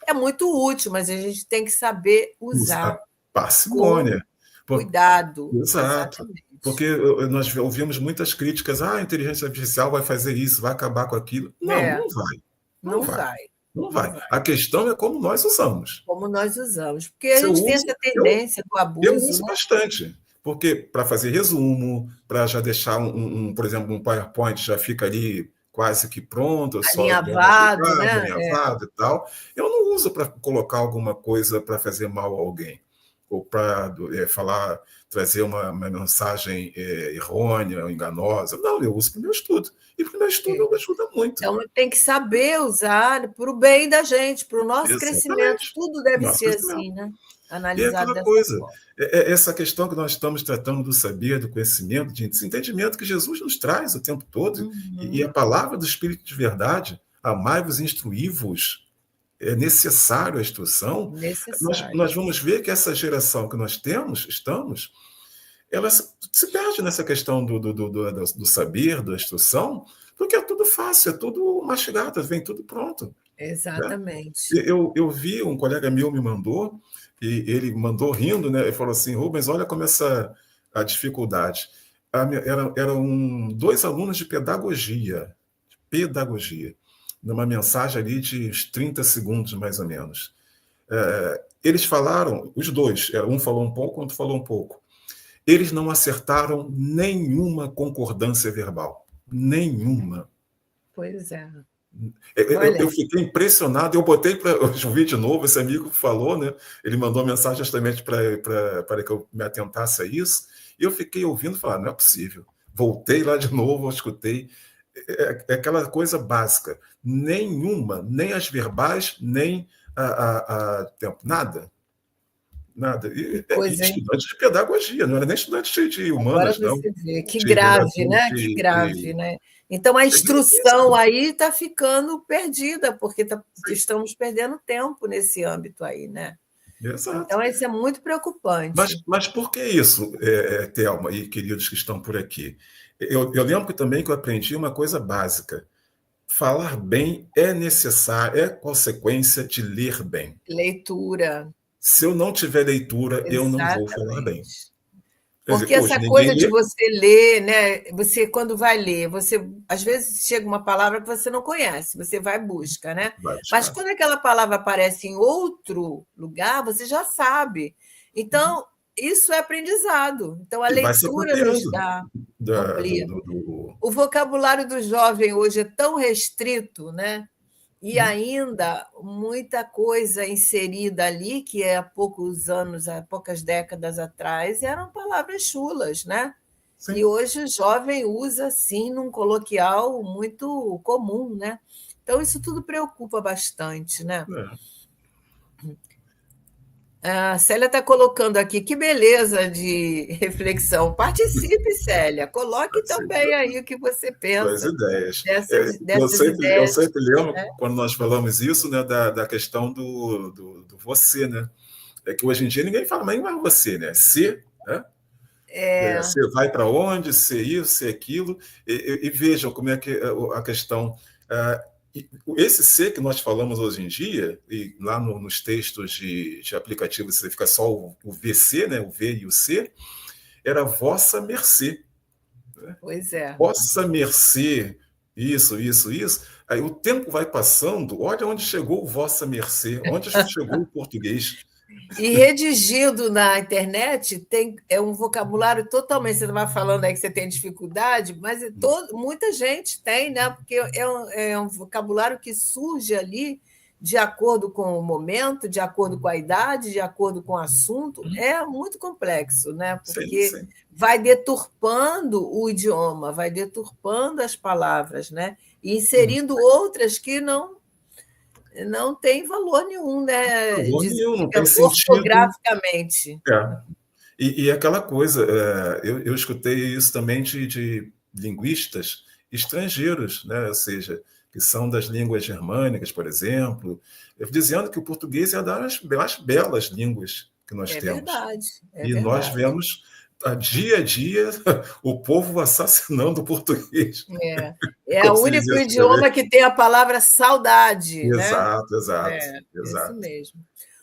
É muito útil, mas a gente tem que saber usar A parcimônia. com cuidado. Exato. Porque Exatamente. nós ouvimos muitas críticas, a inteligência artificial vai fazer isso, vai acabar com aquilo. Não, É, não vai. Não não vai. vai, Não não vai. vai. A questão é como nós usamos. Como nós usamos. Porque a Se eu gente tem uso, essa eu, tendência do eu abuso, uso né? bastante. Porque para fazer resumo, para já deixar, por exemplo, um PowerPoint já fica ali quase que pronto, eu só dou uma Alinhavado, clicada, né? alinhavado e tal. Eu não uso para colocar alguma coisa para fazer mal a alguém, ou para falar, trazer uma mensagem errônea ou enganosa. Não, eu uso para o meu estudo. E para o meu estudo ajuda muito. Então, tem que saber usar para o bem da gente, para o nosso crescimento. Exatamente. Tudo deve Nosso ser crescimento. assim, né? E é Analisado aquela dessa coisa, forma. essa questão que nós estamos tratando do saber, do conhecimento, desse entendimento que Jesus nos traz o tempo todo, e a Uhum. palavra do Espírito de verdade, amai-vos, instruí-vos, é necessário a instrução. Nós Necessário. vamos ver que essa geração que nós estamos, ela se perde nessa questão do saber, da instrução, porque é tudo fácil, é tudo mastigado, vem tudo pronto. Né? Exatamente. Eu vi, um colega meu me mandou, e ele mandou rindo, né? Ele falou assim: Rubens, olha como a dificuldade. Eram dois alunos de pedagogia, numa mensagem ali de uns 30 segundos, mais ou menos. Eles falaram, os dois, um falou um pouco, outro falou um pouco. Eles não acertaram nenhuma concordância verbal. Nenhuma. Pois é. Eu Olha, fiquei impressionado, eu botei para ouvir de novo, esse amigo falou, né? Ele mandou uma mensagem justamente para que eu me atentasse a isso, e eu fiquei ouvindo e falei, não é possível. Voltei lá de novo, eu escutei. É aquela coisa básica. Nenhuma, nem as verbais, nem tempo, nada. Nada. E coisa, hein? estudante de pedagogia, não era nem estudante de Agora humanas, não. você vê, que De grave, literatura, né? Que grave, né? Então a é instrução gravíssimo. aí está ficando perdida, porque Sim, estamos perdendo tempo nesse âmbito aí, né? exato. Então isso é muito preocupante. Mas por que isso, Thelma e queridos que estão por aqui? Eu lembro também que eu aprendi uma coisa básica. Falar bem é necessário, é consequência de ler bem. Leitura, Se eu não tiver leitura, eu não vou falar bem. exatamente. Quer dizer, Porque hoje essa ninguém coisa de lê, você ler, né? Você, quando vai ler, você às vezes chega uma palavra que você não conhece, você vai e busca, né? vai Mas buscar. quando aquela palavra aparece em outro lugar, você já sabe. Então, isso é aprendizado. Então, a E vai se leitura nos apropriando dá, da, do, amplia. do, do- O vocabulário do jovem hoje é tão restrito, né? E Uhum. ainda muita coisa inserida ali, que há poucos anos, há poucas décadas atrás, eram palavras chulas, né? E Sim. hoje o jovem usa, assim, num coloquial muito comum, né? Então, isso tudo preocupa bastante, né? É, A Célia está colocando aqui, que beleza de reflexão. Participe, Célia, coloque também assim, aí o que você suas pensa ideias. Eu dessas sempre, ideias, sempre lembro, né? quando nós falamos isso, né, da questão do você, né? É que hoje em dia ninguém fala mais você, né? Se, né? É, Você vai para onde, se isso, se aquilo, e vejam como é que a questão. Esse ser que nós falamos hoje em dia, e lá nos textos de aplicativo você fica só o VC, né, o V e o C, era vossa mercê. Né? pois é. Vossa mercê, isso. Aí o tempo vai passando, olha onde chegou o vossa mercê, onde chegou o português. E redigindo na internet é um vocabulário totalmente. Você estava falando aí que você tem dificuldade, mas muita gente tem, né? Porque é um vocabulário que surge ali de acordo com o momento, de acordo com a idade, de acordo com o assunto. É muito complexo, né? Sim, Porque sim. vai deturpando o idioma, vai deturpando as palavras, né? E inserindo outras que não tem valor nenhum, né? Valor nenhum, não tem sentido. Ortograficamente. É. E aquela coisa, eu escutei isso também de linguistas estrangeiros, né? Ou seja, que são das línguas germânicas, por exemplo, dizendo que o português é das belas línguas que nós É temos. verdade, é E nós verdade. vemos, dia a dia, o povo assassinando o português. É, é Como o se único dizia idioma antigamente. que tem a palavra saudade, né? Exato, exato, É, isso exato. mesmo.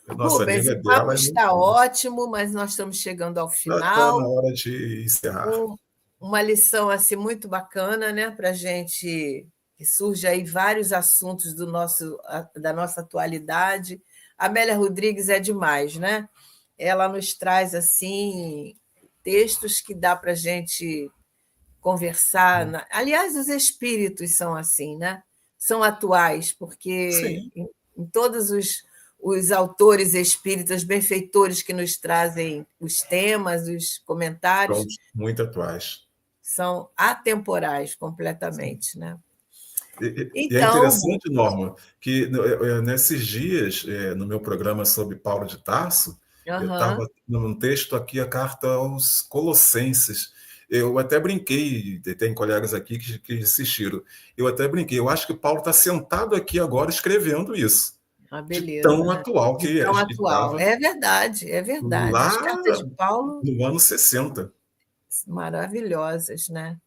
A nossa Rubens, língua é o papo bela e muito está boa. ótimo, mas nós estamos chegando ao Já está na final. hora de encerrar. Um- uma lição assim muito bacana, né, para gente que surge aí vários assuntos da nossa atualidade. A Amélia Rodrigues é demais, né? Ela nos traz assim textos que dá para gente conversar. Aliás, os espíritos são assim, né? São atuais, porque Sim, em todos os autores espíritas, benfeitores que nos trazem os temas, os são comentários, muito atuais. são atemporais completamente, né? E é Então, interessante, Norma, que nesses dias, no meu programa sobre Paulo de Tarso, eu aham, estava num texto aqui, a carta aos Colossenses. Eu até brinquei, tem colegas aqui que assistiram. Eu até brinquei, eu acho que Paulo está sentado aqui agora escrevendo isso, a de beleza, tão né? atual De que é. tão E atual. estava É verdade, é verdade. As lá cartas de Paulo, no ano 60. maravilhosas, né?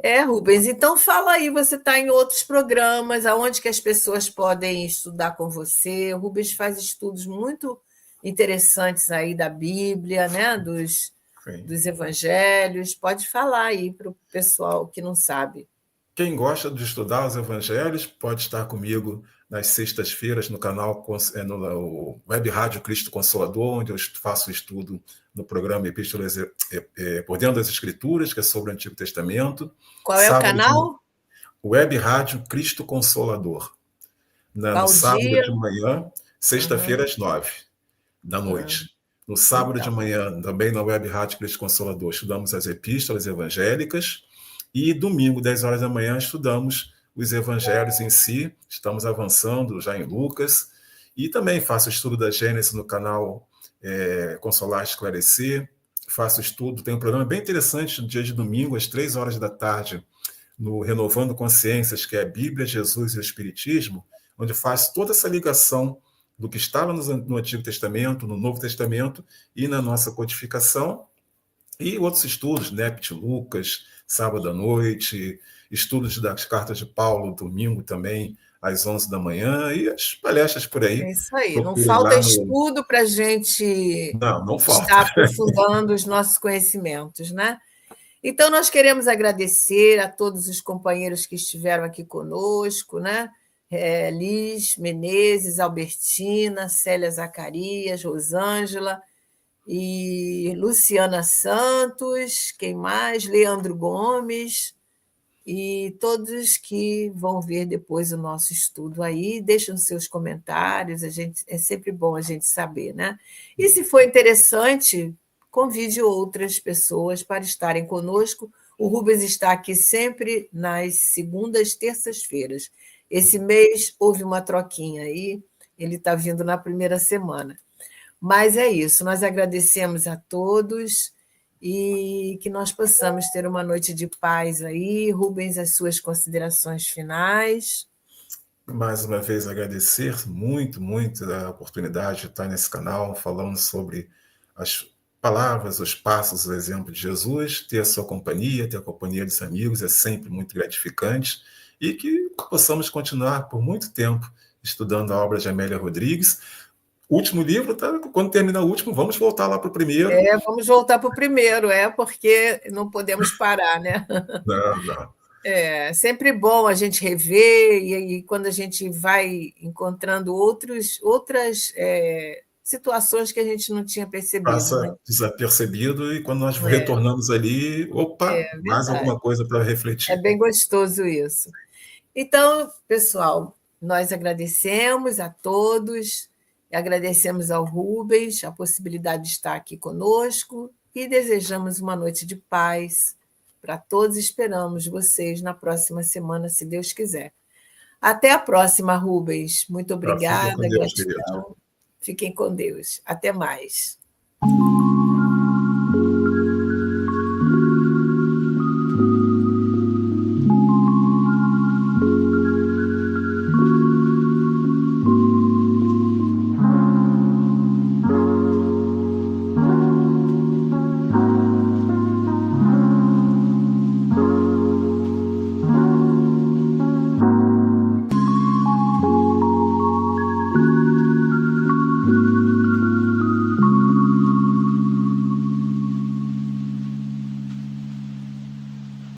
É, Rubens, então fala aí, você está em outros programas, aonde que as pessoas podem estudar com você? O Rubens faz estudos muito interessantes aí da Bíblia, né? Sim. Dos evangelhos. Pode falar aí para o pessoal que não sabe. Quem gosta de estudar os evangelhos pode estar comigo nas sextas-feiras no canal, no Web Rádio Cristo Consolador, onde eu faço estudo no programa Epístolas por Dentro das Escrituras, que é sobre o Antigo Testamento. Qual é o canal? Web Rádio Cristo Consolador. No sábado de manhã, sexta-feira às 9h. No sábado de manhã, também na Web Rádio Cristo Consolador, estudamos as epístolas evangélicas. E domingo, 10 horas da manhã, estudamos os evangelhos em si. Estamos avançando já em Lucas. E também faço estudo da Gênesis no canal Consolar Esclarecer. Faço estudo, tem um programa bem interessante no dia de domingo, às 3 horas da tarde, no Renovando Consciências, que é a Bíblia, Jesus e o Espiritismo, onde faz toda essa ligação do que estava no Antigo Testamento, no Novo Testamento e na nossa codificação, e outros estudos, Nept, Lucas, sábado à noite, estudos das cartas de Paulo, domingo também, às 11 da manhã, e as palestras por aí. É isso aí, não Procure falta lá estudo para a gente não falta. estar aprofundando os nossos conhecimentos, né? Então, nós queremos agradecer a todos os companheiros que estiveram aqui conosco, né? Liz Menezes, Albertina, Célia Zacarias, Rosângela e Luciana Santos, quem mais? Leandro Gomes e todos que vão ver depois o nosso estudo aí, deixam seus comentários, é sempre bom a gente saber, né? E se for interessante, convide outras pessoas para estarem conosco. O Rubens está aqui sempre nas segundas, terças-feiras. Esse mês houve uma troquinha aí, ele está vindo na primeira semana. Mas é isso, nós agradecemos a todos e que nós possamos ter uma noite de paz aí. Rubens, as suas considerações finais. Mais uma vez agradecer muito, muito a oportunidade de estar nesse canal falando sobre as palavras, os passos, o exemplo de Jesus, ter a sua companhia, ter a companhia dos amigos é sempre muito gratificante e que possamos continuar por muito tempo estudando a obra de Amélia Rodrigues. O último livro, tá? Quando terminar o último, vamos voltar lá para o primeiro. Vamos voltar para o primeiro, porque não podemos parar, né? Não. É sempre bom a gente rever e quando a gente vai encontrando outras situações que a gente não tinha percebido. Passa Né? desapercebido e quando nós retornamos ali, opa, mais alguma coisa para refletir. É bem gostoso isso. Então, pessoal, nós agradecemos a todos, agradecemos ao Rubens a possibilidade de estar aqui conosco e desejamos uma noite de paz para todos. Esperamos vocês na próxima semana, se Deus quiser. Até a próxima, Rubens. Muito obrigada, Fiquem com Deus, gratidão. querido. Fiquem com Deus. Até mais.